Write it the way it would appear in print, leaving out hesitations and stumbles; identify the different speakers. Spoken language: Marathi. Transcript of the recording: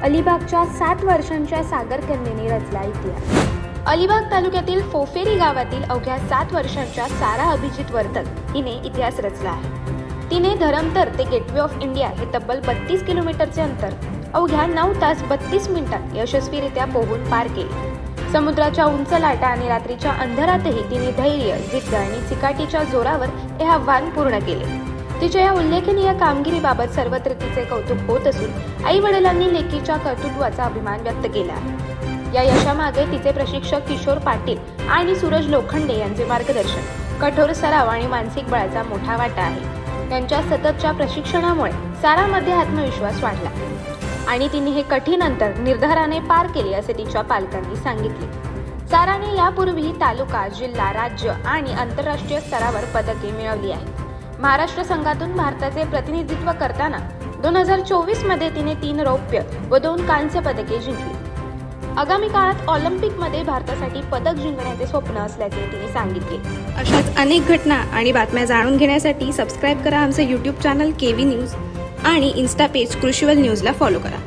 Speaker 1: अलिबागच्या 7 वर्षांच्या सागर कन्येने रचला इतिहास। अलिबाग तालुक्यातील फोफेरी गावातील अवघ्या 7 वर्षांच्या सारा अभिजित वर्तक हिने इतिहास रचला आहे। तिने धरमतर ते गेटवे ऑफ इंडिया हे तब्बल 32 किलोमीटरचे अंतर अवघ्या 9 तास 32 मिनिटात यशस्वीरित्या पोहून पार केले। समुद्राच्या उंच लाटा आणि रात्रीच्या अंधारातही तिने धैर्य, जिद्द आणि चिकाटीच्या जोरावर हे आव्हान पूर्ण केले। तिच्या या उल्लेखनीय कामगिरीबाबत सर्वत्र तिचे कौतुक होत असून आई वडिलांनी लेकीच्या कर्तृत्वाचा अभिमान व्यक्त केला आहे। या यशामागे तिचे प्रशिक्षक किशोर पाटील आणि सूरज लोखंडे यांचे मार्गदर्शन, कठोर सराव आणि मानसिक बळाचा मोठा वाटा आहे। त्यांच्या सततच्या प्रशिक्षणामुळे सारामध्ये आत्मविश्वास वाढला आणि तिने हे कठीण अंतर निर्धाराने पार केले असे तिच्या पालकांनी सांगितले। साराने यापूर्वी तालुका, जिल्हा, राज्य आणि आंतरराष्ट्रीय स्तरावर पदके मिळवली आहेत। महाराष्ट्र संघातून भारताचे प्रतिनिधित्व करताना 2024 मध्ये तिने 3 रौप्य व 2 कांस्य पदके जिंकली। आगामी काळात ऑलिम्पिकमध्ये भारतासाठी पदक जिंकण्याचे स्वप्न असल्याचे तिने सांगितले।
Speaker 2: अशाच अनेक घटना आणि बातम्या जाणून घेण्यासाठी सबस्क्राईब करा आमचे YouTube चॅनल केवी न्यूज आणि इन्स्टा पेज कृषीवल न्यूजला फॉलो करा।